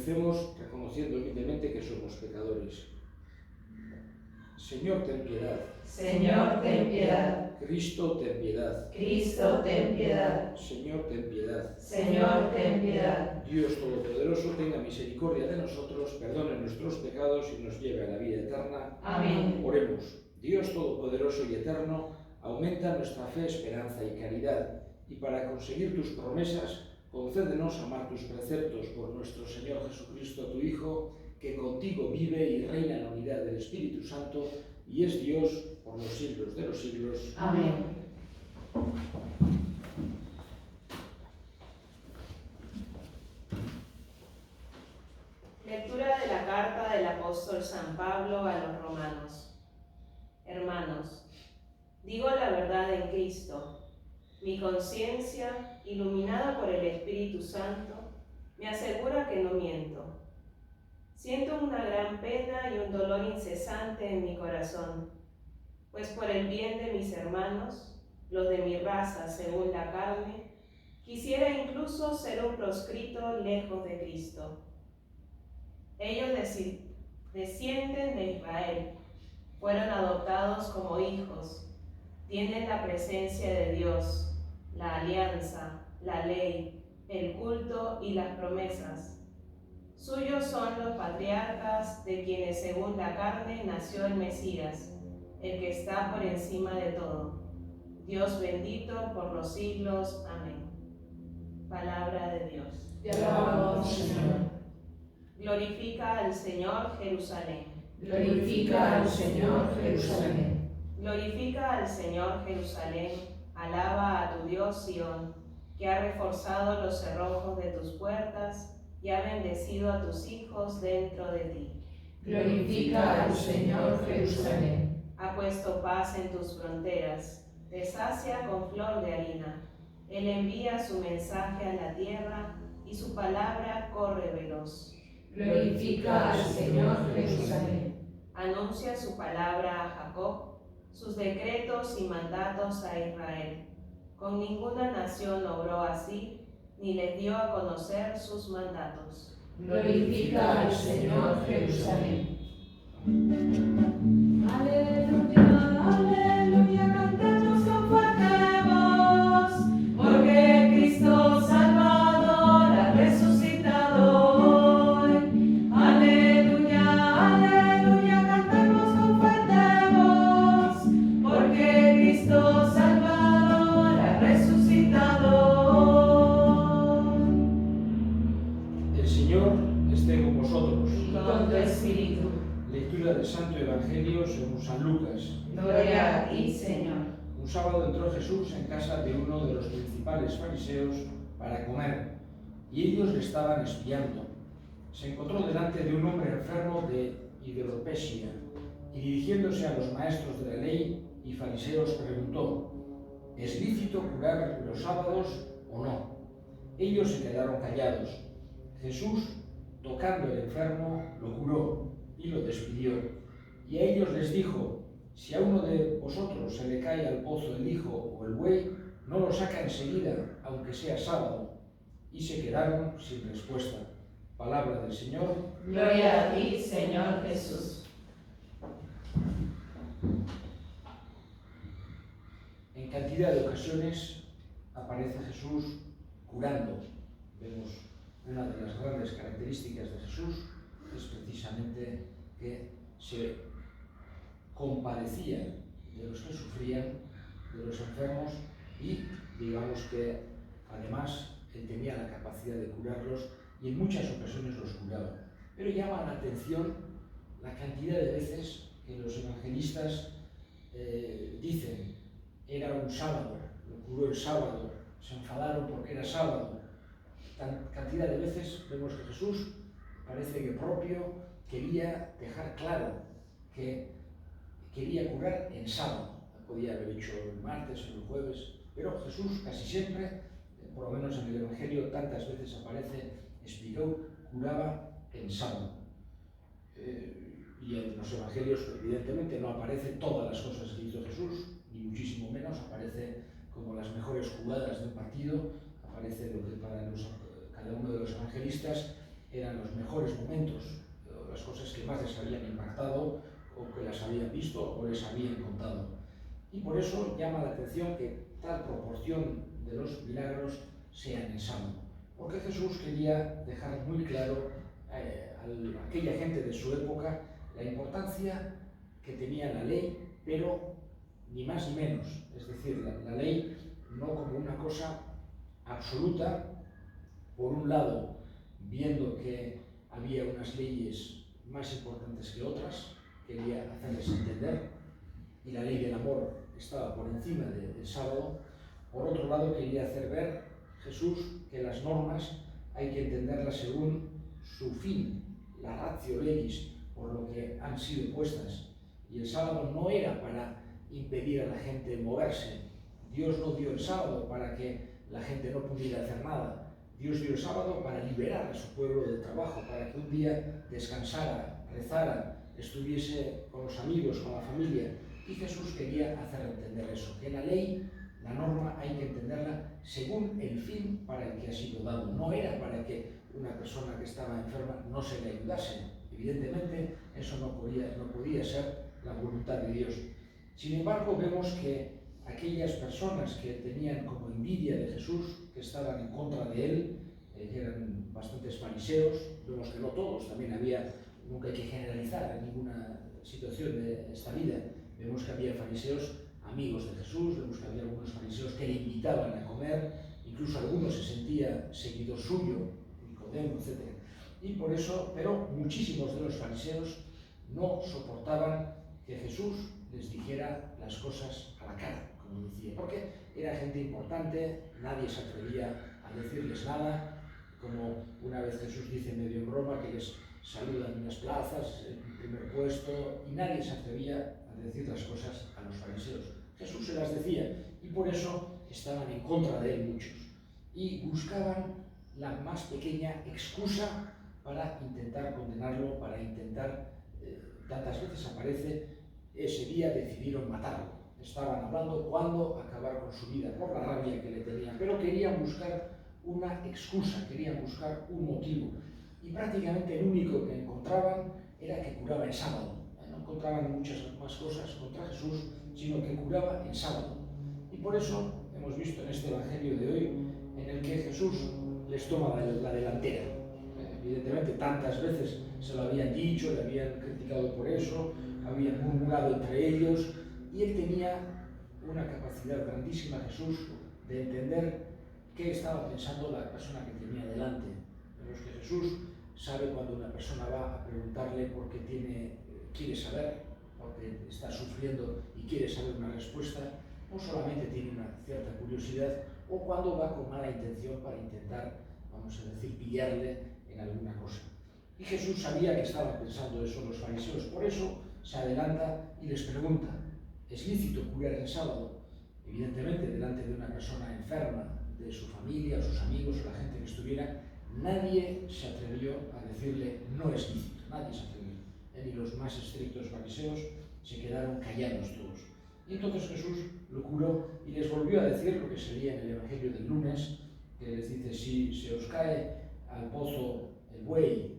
Recemos reconociendo humildemente que somos pecadores. Señor, ten piedad. Señor, ten piedad. Cristo, ten piedad. Cristo, ten piedad. Señor, ten piedad. Señor, ten piedad. Dios Todopoderoso, tenga misericordia de nosotros, perdone nuestros pecados y nos lleve a la vida eterna. Amén. Oremos. Dios Todopoderoso y Eterno, aumenta nuestra fe, esperanza y caridad, y para conseguir tus promesas, concédenos amar tus preceptos por nuestro Señor Jesucristo, tu Hijo, que contigo vive y reina en la unidad del Espíritu Santo, y es Dios por los siglos de los siglos. Amén. Lectura de la carta del apóstol San Pablo a los romanos. Hermanos, digo la verdad en Cristo. Mi conciencia, iluminada por el Espíritu Santo, me asegura que no miento. Siento una gran pena y un dolor incesante en mi corazón, pues por el bien de mis hermanos, los de mi raza según la carne, quisiera incluso ser un proscrito lejos de Cristo. Ellos descienden de Israel, fueron adoptados como hijos, tienen la presencia de Dios, la alianza, la ley, el culto y las promesas. Suyos son los patriarcas, de quienes según la carne nació el Mesías, el que está por encima de todo. Dios bendito por los siglos. Amén. Palabra de Dios. Te alabamos, Señor. Glorifica al Señor, Jerusalén. Glorifica al Señor, Jerusalén. Glorifica al Señor, Jerusalén. Alaba a tu Dios, Sión, que ha reforzado los cerrojos de tus puertas y ha bendecido a tus hijos dentro de ti. Glorifica al Señor, Jerusalén. Ha puesto paz en tus fronteras, te sacia con flor de harina. Él envía su mensaje a la tierra y su palabra corre veloz. Glorifica al Señor, Jerusalén. Anuncia su palabra a Jacob, sus decretos y mandatos a Israel. Con ninguna nación obró así, ni les dio a conocer sus mandatos. Glorifica al Señor, Jerusalén. Aleluya, aleluya, cantemos con fuerte voz, porque Cristo Salvador ha resucitado hoy. Aleluya, aleluya, cantemos con fuerte voz, porque Cristo Salvador ha resucitado hoy. El Señor esté con vosotros. Y con tu espíritu. Lectura del Santo Evangelio según San Lucas. Gloria a ti, Señor. Un sábado entró Jesús en casa de uno de los principales fariseos para comer, y ellos le estaban espiando. Se encontró delante de un hombre enfermo de hidropesia, y dirigiéndose a los maestros de la ley y fariseos preguntó: ¿es lícito curar los sábados o no? Ellos se quedaron callados. Jesús, tocando al enfermo, lo curó y lo despidió. Y a ellos les dijo: si a uno de vosotros se le cae al pozo el hijo o el buey, no lo saca enseguida, aunque sea sábado. Y se quedaron sin respuesta. Palabra del Señor. Gloria a ti, Señor Jesús. En cantidad de ocasiones aparece Jesús curando. Vemos una de las grandes características de Jesús es precisamente que se compadecía de los que sufrían, de los enfermos, y digamos que además él tenía la capacidad de curarlos y en muchas ocasiones los curaba. Pero llama la atención la cantidad de veces que los evangelistas dicen: era un sábado, lo curó el sábado, se enfadaron porque era sábado. Cantidad de veces vemos que Jesús parece que propio quería dejar claro que quería curar en sábado. Podía haber hecho el martes o el jueves, pero Jesús casi siempre, por lo menos en el Evangelio, tantas veces aparece, explicó, curaba en sábado. Y en los Evangelios, evidentemente, no aparecen todas las cosas que hizo Jesús, ni muchísimo menos, aparece como las mejores jugadas de un partido, aparece lo que para cada uno de los evangelistas. eran los mejores momentos, las cosas que más les habían impactado o que las habían visto o les habían contado. Y por eso llama la atención que tal proporción de los milagros sean en sábado, porque Jesús quería dejar muy claro a aquella gente de su época la importancia que tenía la ley, pero ni más ni menos, es decir, la ley no como una cosa absoluta, por un lado, viendo que había unas leyes más importantes que otras, quería hacerles entender, y la ley del amor estaba por encima del sábado. Por otro lado, quería hacer ver Jesús que las normas hay que entenderlas según su fin, la ratio legis, por lo que han sido puestas. Y el sábado no era para impedir a la gente moverse. Dios no dio el sábado para que la gente no pudiera hacer nada. Dios dio el sábado para liberar a su pueblo del trabajo, para que un día descansara, rezara, estuviese con los amigos, con la familia. Y Jesús quería hacer entender eso, que la ley, la norma, hay que entenderla según el fin para el que ha sido dado. No era para que una persona que estaba enferma no se le ayudase. Evidentemente, eso no podía ser la voluntad de Dios. Sin embargo, vemos que aquellas personas que tenían como envidia de Jesús, que estaban en contra de él, que eran bastantes fariseos, vemos que no todos, también había, nunca hay que generalizar en ninguna situación de esta vida, vemos que había fariseos amigos de Jesús, vemos que había algunos fariseos que le invitaban a comer, incluso algunos se sentía seguidor suyo, Nicodemo, etc. Y por eso, pero muchísimos de los fariseos no soportaban que Jesús les dijera las cosas a la cara, como decía, porque era gente importante, nadie se atrevía a decirles nada, como una vez Jesús dice medio en Roma que les saludan en las plazas, en el primer puesto, y nadie se atrevía a decir las cosas a los fariseos. Jesús se las decía, y por eso estaban en contra de él muchos, y buscaban la más pequeña excusa para intentar condenarlo, para intentar, tantas veces aparece, ese día decidieron matarlo. Estaban hablando cuándo acabar con su vida, por la rabia que le tenían, pero querían buscar una excusa, querían buscar un motivo. Y prácticamente el único que encontraban era que curaba el sábado. No encontraban muchas más cosas contra Jesús, sino que curaba el sábado. Y por eso hemos visto en este Evangelio de hoy, en el que Jesús les toma la delantera. Evidentemente, tantas veces se lo habían dicho, le habían criticado por eso, habían murmurado entre ellos, y él tenía una capacidad grandísima, Jesús, de entender qué estaba pensando la persona que tenía delante. Vemos que Jesús sabe cuando una persona va a preguntarle porque quiere saber, porque está sufriendo y quiere saber una respuesta, no solamente tiene una cierta curiosidad, o cuando va con mala intención para intentar, vamos a decir, pillarle en alguna cosa. Y Jesús sabía que estaban pensando eso los fariseos, por eso se adelanta y les pregunta, ¿es lícito curar el sábado? Evidentemente, delante de una persona enferma, de su familia, sus amigos, o la gente que estuviera, nadie se atrevió a decirle no es lícito, nadie se atrevió. Él y los más estrictos fariseos se quedaron callados todos. Y entonces Jesús lo curó y les volvió a decir lo que se leía en el Evangelio del lunes, que les dice, si se os cae al pozo el buey,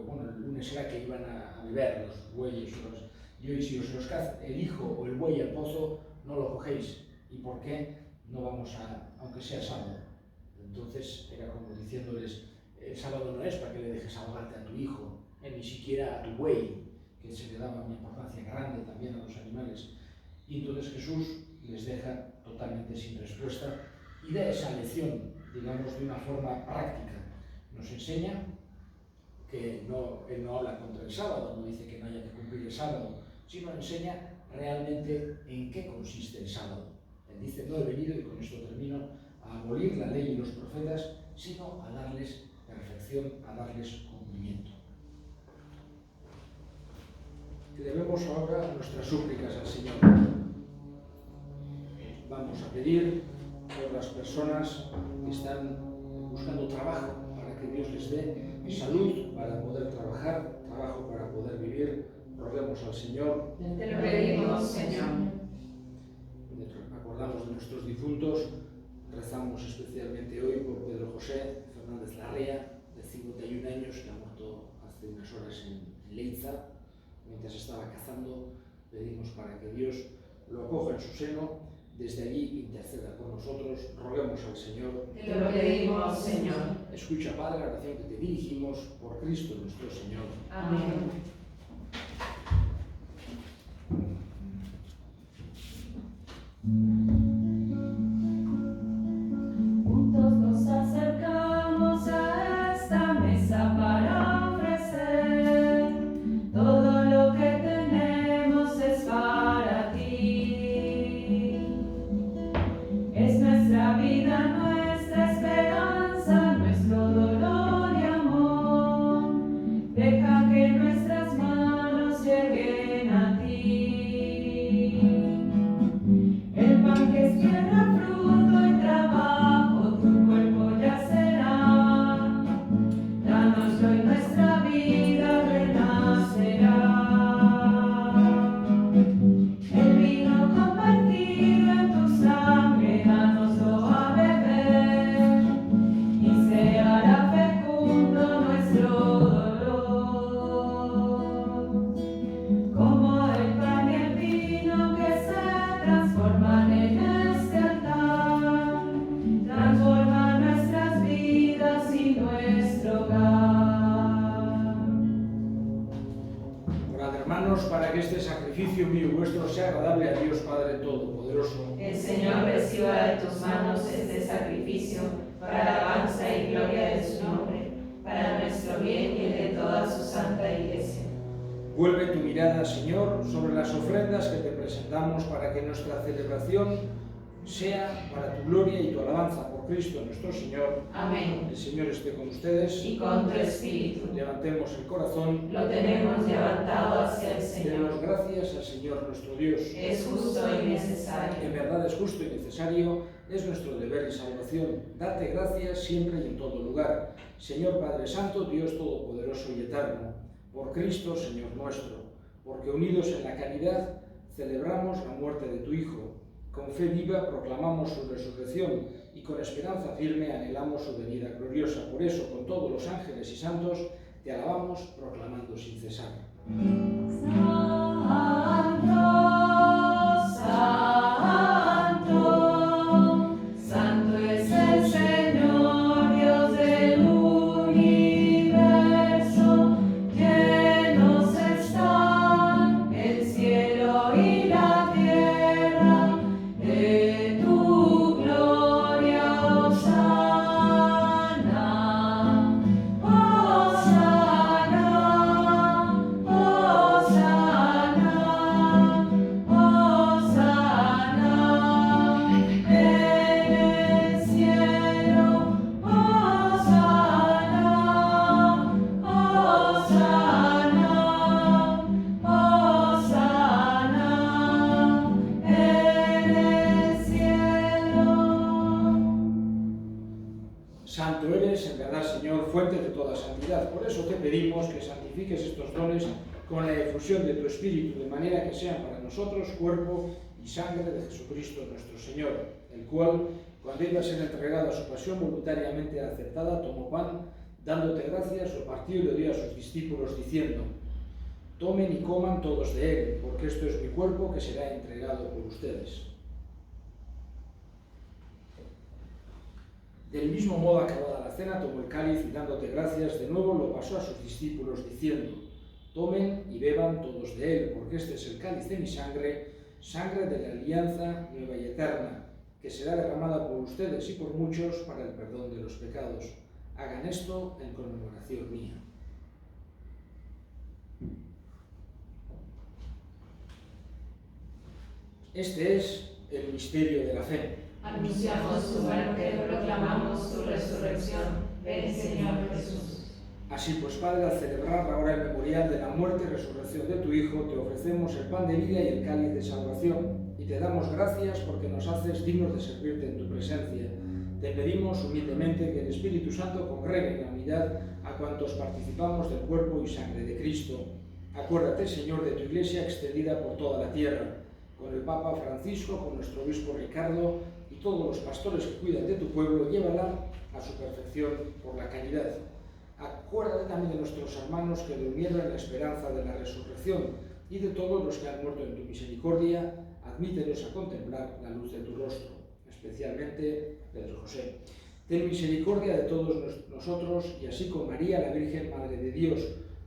bueno, el lunes era que iban a beber los bueyes, y hoy si os cae el hijo o el buey al pozo, no lo cogéis. ¿Y por qué no vamos aunque sea sábado? Entonces era como diciéndoles, el sábado no es para que le dejes ahogarte a tu hijo, ni siquiera a tu buey, que se le daba una importancia grande también a los animales. Y entonces Jesús les deja totalmente sin respuesta y da esa lección, digamos, de una forma práctica. Nos enseña que él no habla contra el sábado, no dice que no haya que cumplir el sábado, sino enseña realmente en qué consiste el sábado. Él dice, no he venido, y con esto termino, a abolir la ley y los profetas, sino a darles perfección, a darles cumplimiento. Debemos ahora nuestras súplicas al Señor. Vamos a pedir por las personas que están buscando trabajo, para que Dios les dé salud para poder trabajar, trabajo para poder vivir. Roguemos al Señor. Te lo pedimos, Señor. Acordamos de nuestros difuntos, rezamos especialmente hoy por Pedro José Fernández Larrea, de 51 años que ha muerto hace unas horas en Leiza, mientras estaba cazando. Pedimos para que Dios lo acoja en su seno, desde allí interceda por nosotros. Roguemos al Señor. Te lo pedimos, Señor. Escucha, Padre, la oración que te dirigimos por Cristo nuestro Señor. Amén. Juntos nos acercamos a esta mesa para ofrecer todo lo que tenemos es para ti. Es nuestra vida, nuestra esperanza, nuestro dolor y amor. Deja que nuestras manos lleguen a ti. El pan que es tierra, fruto y trabajo, tu cuerpo ya será. Dánoslo y nuestra vida renacerá. El vino convertido en tu sangre, dánoslo a beber, y se hará fecundo nuestro dolor. Como el pan y el vino que se transforman en este altar, transforma nuestras vidas y nuestro hogar. Orad, hermanos, para que este sacrificio mío y vuestro sea agradable a Dios Padre Todopoderoso. El Señor reciba de tus manos este sacrificio para alabanza y gloria de su nombre, para nuestro bien y el de toda su santa Iglesia. Vuelve tu mirada, Señor, sobre las ofrendas que te presentamos para que nuestra celebración sea para tu gloria y tu alabanza por Cristo nuestro Señor. Amén. El Señor esté con ustedes. Y con tu espíritu. Levantemos el corazón. Lo tenemos levantado hacia el Demos Señor. gracias al Señor nuestro Dios. Es justo y En necesario. verdad es justo y necesario, es nuestro deber y salvación. Date gracias siempre y en todo lugar. Señor Padre Santo, Dios Todopoderoso y Eterno, por Cristo, Señor nuestro, porque unidos en la caridad celebramos la muerte de tu Hijo. Con fe viva proclamamos su resurrección y con esperanza firme anhelamos su venida gloriosa. Por eso, con todos los ángeles y santos, te alabamos proclamando sin cesar. Santo, santo, santo es el Señor, Dios del universo. Llenos están el cielo y la tierra de tu gloria. Hosana, Hosana, Hosana, Hosana en el cielo. Hosana, Hosana, Hosana en el cielo. Santo eres, en verdad, Señor, fuente de toda santidad. Por eso te pedimos que santifiques estos dones con la efusión de tu Espíritu, de manera que sean para nosotros cuerpo y sangre de Jesucristo nuestro Señor, el cual, cuando iba a ser entregado a su pasión voluntariamente aceptada, tomó pan, dándote gracias, lo partió y lo dio a sus discípulos, diciendo: tomen y coman todos de él, porque esto es mi cuerpo que será entregado por ustedes. Del mismo modo, acabada la cena, tomó el cáliz y dándote gracias, de nuevo lo pasó a sus discípulos, diciendo: tomen y beban todos de él, porque este es el cáliz de mi sangre, sangre de la alianza nueva y eterna, que será derramada por ustedes y por muchos para el perdón de los pecados. Hagan esto en conmemoración mía. Este es el misterio de la fe. Anunciamos tu muerte, proclamamos tu resurrección. Ven, Señor Jesús. Así pues, Padre, al celebrar ahora el memorial de la muerte y resurrección de tu Hijo, te ofrecemos el pan de vida y el cáliz de salvación, y te damos gracias porque nos haces dignos de servirte en tu presencia. Te pedimos humildemente que el Espíritu Santo congregue en la unidad a cuantos participamos del cuerpo y sangre de Cristo. Acuérdate, Señor, de tu Iglesia extendida por toda la tierra, con el Papa Francisco, con nuestro obispo Ricardo y todos los pastores que cuidan de tu pueblo, llévala a su perfección por la caridad. Acuérdate también de nuestros hermanos que durmieron en la esperanza de la resurrección y de todos los que han muerto en tu misericordia, admítelos a contemplar la luz de tu rostro, especialmente Pedro José. Ten misericordia de todos nosotros y así con María, la Virgen Madre de Dios,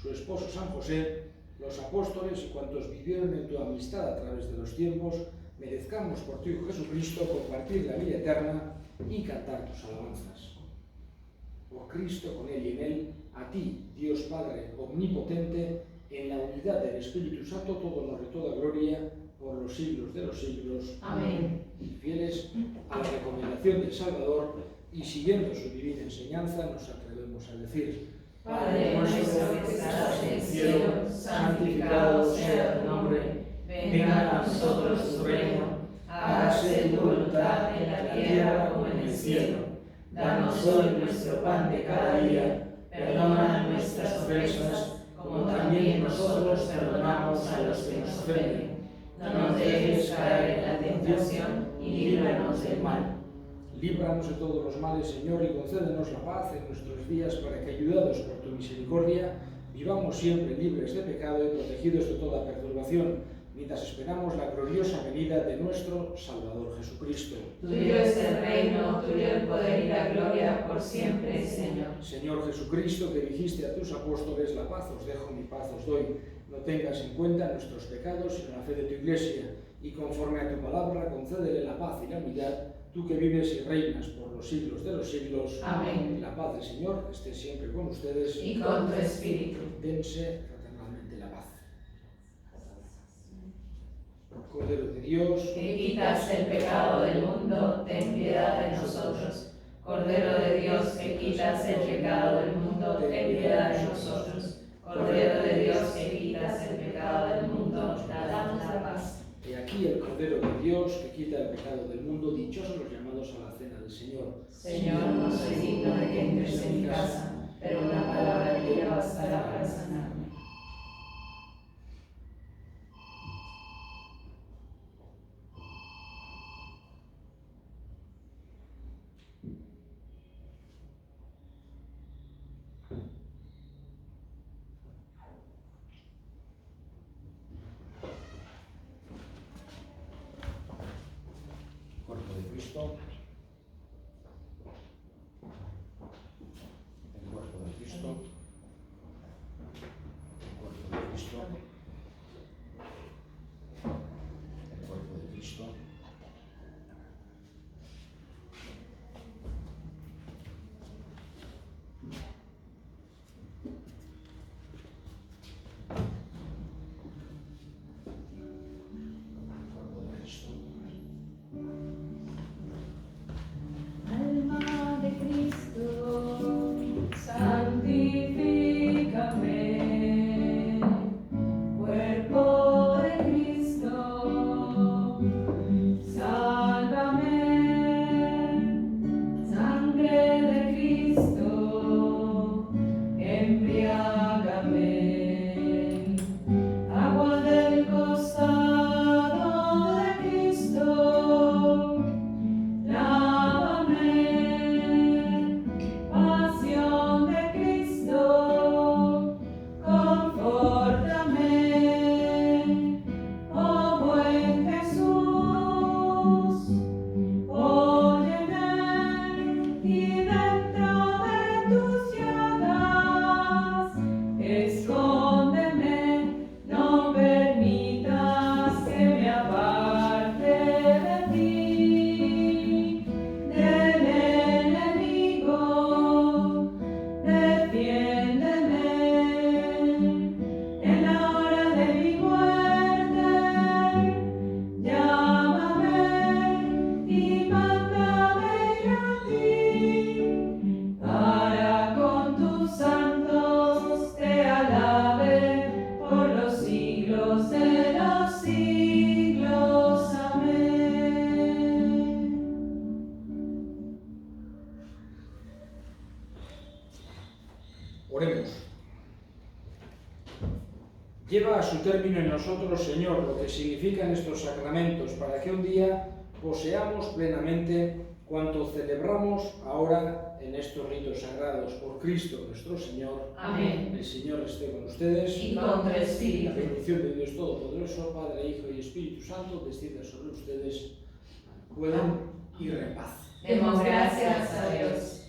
su esposo San José, los apóstoles y cuantos vivieron en tu amistad a través de los tiempos, merezcamos por tu Hijo Jesucristo compartir la vida eterna y cantar tus alabanzas. Por Cristo, con Él y en Él, a ti, Dios Padre omnipotente, en la unidad del Espíritu Santo, todo honor y toda gloria, por los siglos de los siglos. Amén. Y fieles a la recomendación del Salvador y siguiendo su divina enseñanza, nos atrevemos a decir: Padre nuestro que estás en el cielo, santificado sea tu nombre. Venga a nosotros tu reino. Hágase tu voluntad en la tierra como en el cielo. Danos hoy nuestro pan de cada día. Perdona nuestras ofensas, como también nosotros perdonamos a los que nos ofenden. No nos dejes caer en la tentación y líbranos del mal. Líbranos de todos los males, Señor, y concédenos la paz en nuestros días, para que, ayudados por tu misericordia, vivamos siempre libres de pecado y protegidos de toda perturbación, mientras esperamos la gloriosa venida de nuestro Salvador Jesucristo. Tuyo es el reino, tuyo el poder y la gloria por siempre, Señor. Señor Jesucristo, que dijiste a tus apóstoles: la paz os dejo, mi paz os doy. No tengas en cuenta nuestros pecados, sino la fe de tu Iglesia, y conforme a tu palabra, concédele la paz y la unidad, tú que vives y reinas por los siglos de los siglos. Amén. La paz del Señor esté siempre con ustedes. Y con tu espíritu. Dense fraternalmente la paz. Cordero de Dios, Que quitas el pecado del mundo, ten piedad de nosotros. Cordero de Dios, que quitas el pecado del mundo, ten piedad de nosotros. Cordero de Dios, que quitas el pecado del mundo, danos la paz. he aquí el Cordero de Dios que quita el pecado del mundo. Dichosos los llamados a la cena del Señor. Señor, no soy digno de que entres en mi casa, pero una palabra tuya bastará para sanarme. Cuerpo de Cristo. El cuerpo de Cristo. El cuerpo de Cristo. El cuerpo de Cristo. Alma de Cristo, santifícame. Cuerpo de Cristo, sálvame. Sangre de Cristo, embriágame. Agua del costado de Cristo, lávame. Pasión de Cristo, confórtame. Oh buen Jesús, óyeme, y dentro de tus llagas escóndeme. No permitas que me aparte de ti, del enemigo, defiéndeme. En la hora de mi muerte, llámame y mándame ir a ti, para con tus santos te alabe por los siglos de los siglos. Amén. Oremos. Lleva a su término en nosotros, Señor, lo que significan estos sacramentos, para que un día poseamos plenamente cuanto celebramos ahora en estos ritos sagrados por Cristo nuestro Señor. Amén. El Señor esté con ustedes. Y con tu La espíritu. bendición de Dios Todopoderoso, Padre, Hijo y Espíritu Santo, descienda sobre ustedes. Pueden ir en paz. Demos gracias a Dios.